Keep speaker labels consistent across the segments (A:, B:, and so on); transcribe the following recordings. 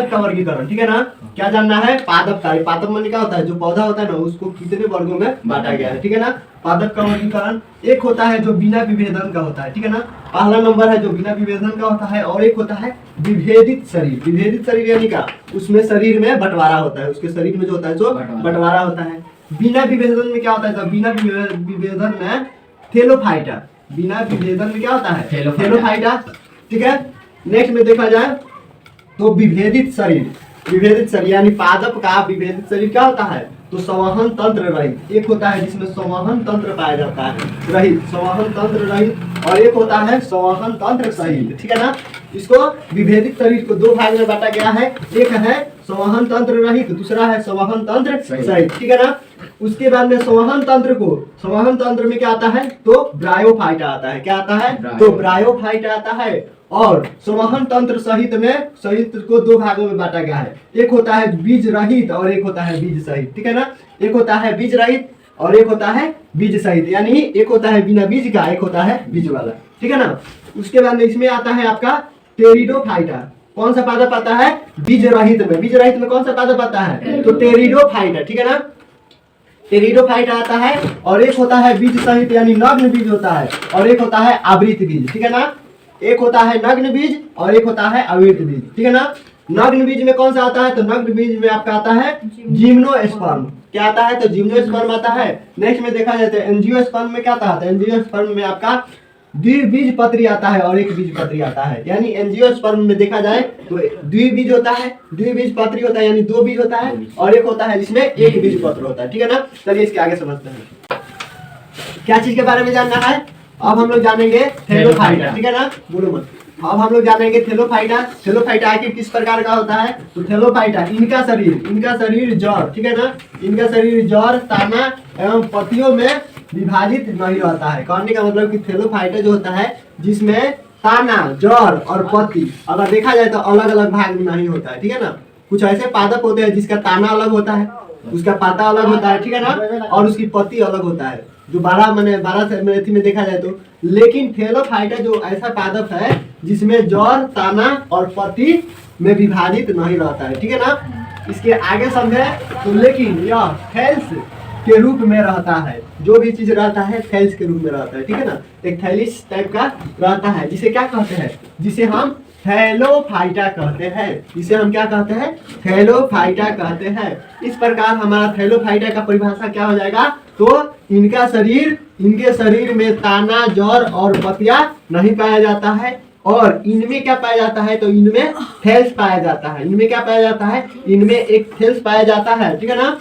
A: पादप का वर्गीकरण, ठीक है ना। क्या जानना है? पादप का। पादप माने क्या होता है? जो पौधा होता है ना, उसको कितने वर्गों में बांटा गया है, ठीक है ना। पादप का वर्गीकरण एक होता है जो बिना विभेदन का होता है, ठीक है ना। पहला नंबर है जो बिना विभेदन का होता है, और एक होता है विभेदित शरीर। विभेदित शरीर यानी क्या? उसमें शरीर में बंटवारा होता है, उसके शरीर में जो होता है जो बंटवारा होता है। बिना विभेदन में क्या होता है? तो बिना विभेदन में थैलोफाइटा। बिना विभेदन में क्या होता है? थैलोफाइटा, ठीक है। नेक्स्ट में देखा जाए तो विभेदित शरीर। विभेदित शरीर यानी पादप का विभेदित शरीर क्या होता है? तो संवहन तंत्र रहित। एक होता है जिसमें संवहन तंत्र पाया जाता है रहित, संवहन तंत्र रहित, और एक होता है संवहन तंत्र सहित, ठीक है ना। इसको विभेदित शरीर को दो भाग में बांटा गया है, एक है संवहन तंत्र रहित, दूसरा है संवहन तंत्र सहित, ठीक है ना। उसके बाद में संवहन तंत्र को, संवहन तंत्र में क्या आता है? तो ब्रायोफाइटा आता है। क्या आता है? तो ब्रायोफाइटा आता है। और संवहन तंत्र सहित में, सहित को दो भागों में बांटा गया है, एक होता है बीज रहित और एक होता है बीज सहित, ठीक है ना। एक होता है बीज रहित और एक होता है बीज सहित, यानी एक होता है बिना बीज का, एक होता है बीज वाला, ठीक है ना। उसके बाद में इसमें आता है आपका टेरिडोफाइटा। कौन सा पादप आता है? बीज रहित में। बीज रहित में कौन सा पादप आता है? तो टेरिडोफाइटा, ठीक है ना। टेरिडोफाइटा आता है। और एक होता है बीज सहित यानी नग्न बीज होता है, और एक होता है आवृत बीज, ठीक है ना। एक होता है नग्न बीज और एक होता है आवृत बीज, ठीक है ना। नग्न बीज में कौन सा आता है? तो नग्न बीज में आपका आता है जिम्नोस्पर्म। क्या आता है? तो जिम्नोस्पर्म आता है। नेक्स्ट में देखा जाए तो एंजियोस्पर्म में क्या आता है? एंजियोस्पर्म में आपका द्विबीजपत्री आता है और एक बीजपत्री आता है। यानी एंजियोस्पर्म में देखा जाए तो द्विबीज होता है, द्विबीजपत्री होता है यानी दो बीज होता है, और एक होता है जिसमें एक बीजपत्र होता है, ठीक है ना। चलिए इसके आगे समझते हैं क्या चीज के बारे में जानना है। अब हम लोग जानेंगे थैलोफाइटा, ठीक है ना। बोलो मत। अब हम लोग जानेंगे थैलोफाइटा। थैलोफाइटा आखिर किस प्रकार का होता है? तो थैलोफाइटा इनका शरीर जड़, ठीक है ना। इनका शरीर जड़, ताना एवं पत्तियों में विभाजित नहीं रहता है। कहने का मतलब कि थैलोफाइटा जो होता है जिसमें ताना, जड़ और पत्ती अगर देखा जाए तो अलग अलग भाग में नहीं होता है, ठीक है ना। कुछ ऐसे पादप होते हैं जिसका ताना अलग होता है, उसका पाता अलग होता है, ठीक है ना, और उसकी पत्ती अलग होता है, जो 12 में देखा जाए तो। लेकिन थैलोफाइटा जो ऐसा पादप है जिसमें जड़, ताना और पत्ती में विभाजित नहीं रहता है, ठीक है ना। इसके आगे समझे तो लेकिन यह थैल्स के रूप में रहता है। जो भी चीज रहता है थैल्स के रूप में रहता है, ठीक है ना। एक थैलिस टाइप का रहता है जिसे क्या कहते हैं? जिसे हम थैलोफाइटा कहते हैं। इसे हम क्या कहते हैं? थैलोफाइटा कहते हैं। इस प्रकार हमारा थैलोफाइटा का परिभाषा क्या हो जाएगा? तो इनके शरीर में ताना, जड़ और पत्तियां नहीं पाया जाता है, और इनमें क्या पाया जाता है? तो इनमें थैल्स पाया जाता है। इनमें क्या पाया जाता है? इनमें एक थैल्स पाया जाता है, ठीक है ना।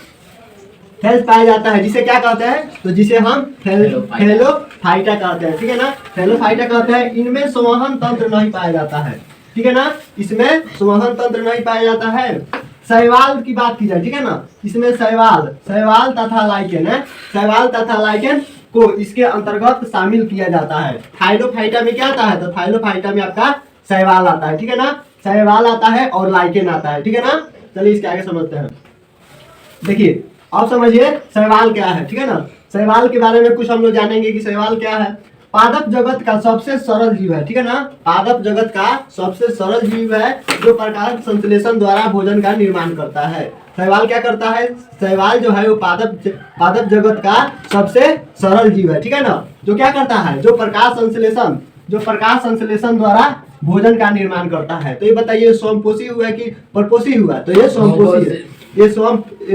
A: थैल्स पाया जाता है जिसे क्या कहते हैं? तो जिसे हम थैलोफाइटा कहते हैं, ठीक है ना। थैलोफाइटा कहते हैं। इनमें संवहन तंत्र नहीं पाया जाता है, ठीक है ना। इसमें संवहन तंत्र नहीं पाया जाता है। शैवाल की बात की जाए, ठीक है ना, इसमें शैवाल तथा लाइकेन है। शैवाल तथा लाइकेन को इसके अंतर्गत शामिल किया जाता है। थाइलोफाइटा में क्या आता है? तो थाइलोफाइटा में आपका शैवाल आता है, ठीक है ना। शैवाल आता है और लाइकेन आता है, ठीक है ना। चलिए इसके आगे समझते हैं। देखिए अब समझिए शैवाल क्या है, ठीक है ना। शैवाल के बारे में कुछ हम लोग जानेंगे कि शैवाल क्या है। पादप जगत का सबसे सरल जीव है, ठीक है ना। पादप जगत का सबसे सरल जीव है जो प्रकाश संश्लेषण द्वारा भोजन का निर्माण करता है। शैवाल क्या करता है? शैवाल जो है वो पादप जगत का सबसे सरल जीव है, ठीक है ना। जो क्या करता है? जो प्रकाश संश्लेषण द्वारा भोजन का निर्माण करता है। तो ये बताइए स्वयंपोषी हुआ कि परपोषी हुआ? तो ये स्वयंपोषी है। ये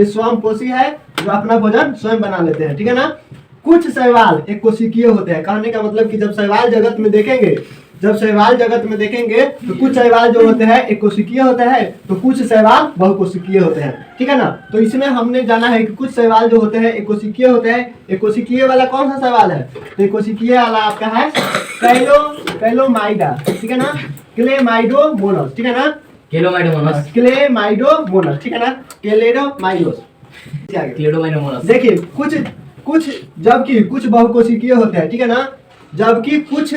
A: स्वयंपोषी है जो अपना भोजन स्वयं बना लेते हैं, ठीक है ना। कुछ शैवाल एक कोशिकीय होते हैं। कहने का मतलब कि जब शैवाल जगत में देखेंगे तो कुछ शैवाल जो होते हैं एक कोशिकीय होते हैं, तो कुछ शैवाल बहुकोशिकीय होते हैं, ठीक है ना। तो इसमें हमने जाना है कि कुछ शैवाल जो होते हैं एक कोशिकीय होते हैं। एक कोशिकीय वाला कौन सा शैवाल है? तो कोशिकीय वाला आपका है कैलोमाइडा, ठीक है ना। क्लेमाइडोमोनस, ठीक है ना। क्लेमाइडोमोनस, ठीक है ना। क्लेडोमाइडोमोनस। देखिए कुछ जबकि कुछ बहुकोशिकीय होते हैं, ठीक है ना। जबकि कुछ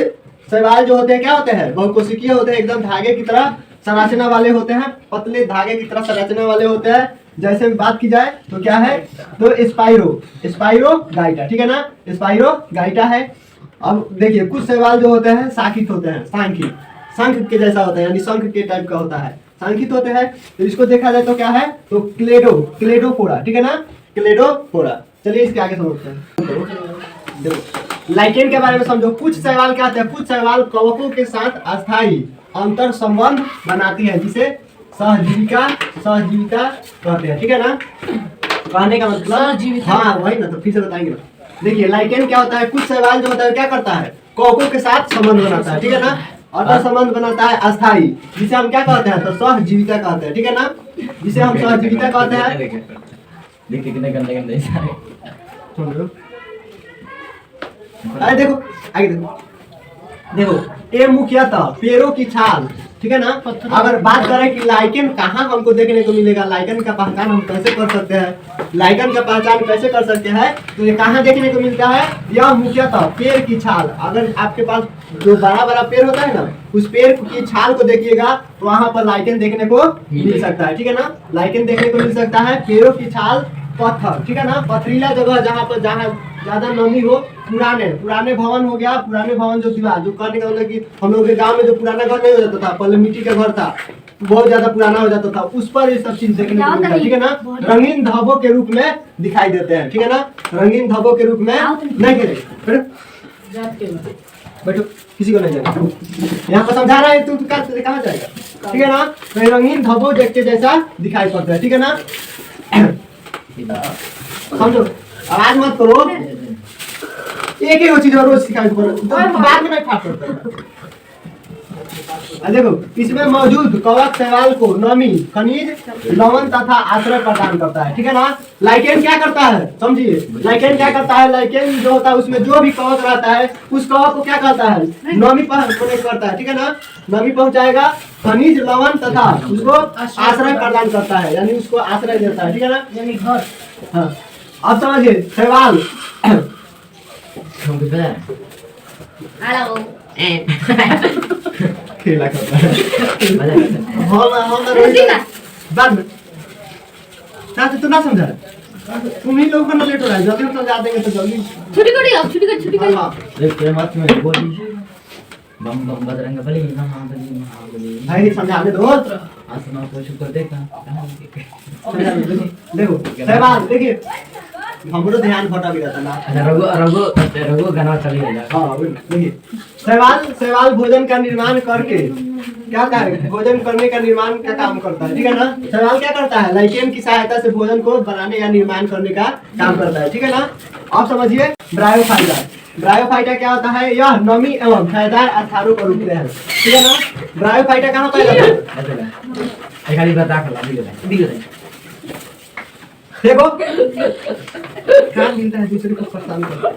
A: शैवाल जो होते हैं क्या होते हैं? बहुकोशिकीय होते हैं, एकदम धागे की तरह संरचना वाले होते हैं, पतले धागे की तरह संरचना वाले होते हैं। जैसे बात की जाए तो क्या है? तो स्पाइरोगाइटा, ठीक है ना। स्पाइरोगाइटा है। अब देखिए कुछ शैवाल जो होते हैं शाखित होते हैं, शंख के जैसा होता है, यानी शंख के टाइप का होता है। सांखित होते हैं। तो इसको देखा जाए तो क्या है, तो क्लेडोफोरा, ठीक है ना, क्लेडोफोरा। चलिए इसके आगे समझते हैं। देखो लाइकेन के बारे में समझो। कुछ शैवाल क्या होते हैं, कुछ शैवाल कवकों के साथ अस्थायी अंतर संबंध बनाती है, जिसे सहजीविका कहते हैं, ठीक है ना। कहने का मतलब हाँ वही ना, तो फिर से बताएंगे ना। देखिए लाइकेन क्या होता है, कुछ शैवाल जो होता है क्या करता है, कवकों के साथ संबंध बनाता है, ठीक है ना, अंतर संबंध बनाता है अस्थायी, जिसे हम क्या कहते हैं, तो सहजीविता कहते हैं, ठीक है ना, जिसे हम सहजीविता कहते हैं।
B: देखिए कितने गंदे गंदे सारे।
A: सुन लो, अरे देखो आगे देखो ये मुख्यतः पेड़ों की छाल, ठीक है ना। अगर बात करें कि लाइकेन कहाँ हमको देखने को मिलेगा, लाइकेन का पहचान हम कैसे कर सकते हैं, लाइकेन का पहचान कैसे कर सकते हैं, तो ये कहाँ देखने को मिलता है, यह मुख्यतः पेड़ की छाल। अगर आपके पास जो बड़ा बड़ा पेड़ होता है ना, उस पेड़ की छाल को देखिएगा तो वहाँ पर लाइकेन देखने को मिल सकता है, ठीक है ना। लाइकेन देखने को मिल सकता है, पेड़ों की छाल, पत्थर, ठीक है ना, पथरीला जगह जहाँ ज्यादा नमी हो, पुराने भवन हो गया, पुराने भवन जो दीवार जो कहने का मतलब कि हम लोग के गांव में जो पुराना घर नहीं हो जाता था, पहले मिट्टी का घर था, बहुत ज्यादा पुराना हो जाता था, उस पर ये सब चीज देखने को मिलता है, ठीक है ना। रंगीन धब्बों के रूप में दिखाई देते हैं, ठीक है ना, रंगीन धब्बों के रूप में नहीं गिरे। बैठो, किसी को नहीं जाएगा, यहाँ पर समझा रहा है, तू कहाँ जाएगा, ठीक है ना। तो ये रंगीन धब्बों देख के जैसा दिखाई पड़ता है, ठीक है ना। समझो, आवाज मत करो, एक ही चीज रोज सिखाई को बाद में नहीं फाट पड़ता है। देखो इसमें मौजूद कवक शैवाल को नमी, खनिज, लवण तथा आश्रय प्रदान करता है, ठीक है ना। लाइकेन क्या करता है, समझिए, लाइकेन क्या करता है, लाइकेन जो होता है उसमें जो भी कवक रहता है उस कवक को क्या करता है, नमी पहुंचाने करता है, ठीक है ना, नमी पहुंचाएगा, खनिज, लवण तथा उसको आश्रय प्रदान करता है, यानी उसको आश्रय देता है, ठीक है ना, यानी घर। हाँ अब समझिए, शैवाल खेला करता है, बाद में ना तो ना समझा, तुम ही लोग ना लेट हो रहा है, जल्दी हम समझा देंगे तो जल्दी। छुट्टी करी
B: देखते मत में बोली बम बम बजरंग बली महाबली
A: भाई समझाने दो,
B: आसमान को शुक्र देखा।
A: देखो शैवाल, देखिए हमरो ध्यान भटा भी रहता ना,
B: रघु गाना चली गया।
A: हाँ देखिए शैवाल भोजन का निर्माण करके क्या है, भोजन करने का निर्माण का काम करता है, ठीक है ना। शैवाल क्या करता है, लाइकेन की सहायता से भोजन को बनाने या निर्माण करने का काम करता है, ठीक है ना। आप समझिए ब्रायोफाइटा, ब्रायोफाइटा क्या होता है, यह नमी एवं छायादार आधारों पर उगते हैं, ठीक है ना। ब्रायोफाइटा कहाँ पाया जाता है, देखो काम मिलता है, दूसरे को परेशान करता है,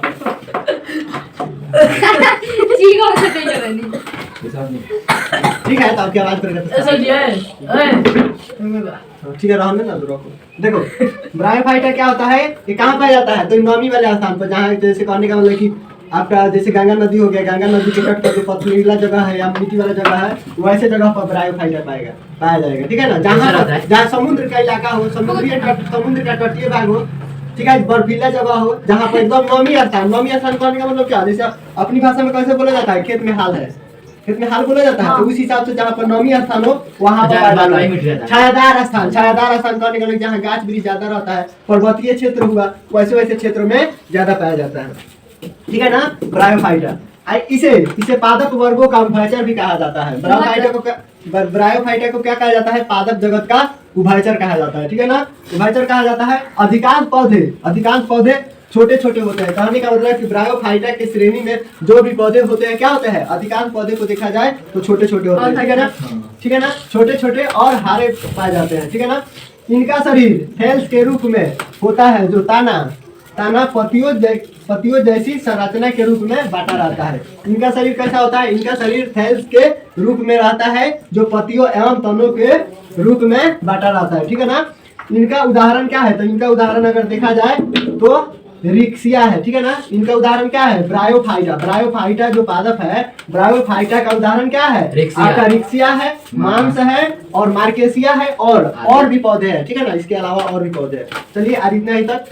A: ठीक है। तो आपकी आवाज करेगा ठीक है, रहने ना दो। देखो ब्रायोफाइटा क्या होता है, ये कहाँ पाया जाता है, तो नमी वाले स्थान पर, जहाँ जैसे कहने का मतलब कि आपका जैसे गंगा नदी हो गया, गंगा नदी के तट पर जो पथरीला जगह है या मिट्टी वाला जगह है, वैसे जगह पर ब्रायोफाइटा पाया जाएगा, ठीक है ना। जहाँ समुद्र का इलाका हो, समुद्र का तटीय भाग हो, ठीक है, बर्फीला जगह हो, जहाँ पर एकदम नमी स्थान कहने का मतलब क्या, जैसे अपनी भाषा में कैसे बोला जाता है, खेत में हाल है, खेत में हाल बोला जाता है, तो उस हिसाब से जहाँ पर नमी स्थान हो वहाँ पर छायादार स्थान कहने का मतलब जहाँ गाछ वृक्ष ज्यादा रहता है, पर्वतीय क्षेत्र हुआ, वैसे क्षेत्रों में ज्यादा पाया जाता है, ठीक है ना। ब्रायोफाइटा इसे पादप वर्गों का उभयचर भी कहा जाता है। ब्रायोफाइटा को क्या कहा जाता है, पादप जगत का उभयचर कहा जाता है, ठीक है ना, उभयचर कहा जाता है। अधिकांश पौधे छोटे छोटे होते हैं, कहने का मतलब कि ब्रायोफाइटा की श्रेणी में जो भी पौधे होते हैं क्या होते हैं, अधिकांश पौधे को देखा जाए तो छोटे छोटे होते हैं, ठीक है ना, छोटे छोटे और हारे पाए जाते हैं, ठीक है ना। इनका शरीर थैल्स के रूप में होता है, जो ताना पतियों जैसी संरचना के रूप में बांटा रहता है। इनका शरीर कैसा होता है, इनका शरीर थैल्स के रूप में रहता है, जो पतियों एवं तनों के रूप में बांटा रहता है, ठीक है ना। इनका उदाहरण क्या है, तो इनका उदाहरण अगर देखा जाए तो रिक्सिया है, ठीक है ना। इनका उदाहरण क्या है, ब्रायोफाइटा जो पादप है, ब्रायोफाइटा का उदाहरण क्या है, आपका रिक्सिया है, मांस है और मार्केसिया है और भी पौधे हैं, ठीक है ना। इसके अलावा और भी पौधे हैं। चलिए आज इतना ही तक।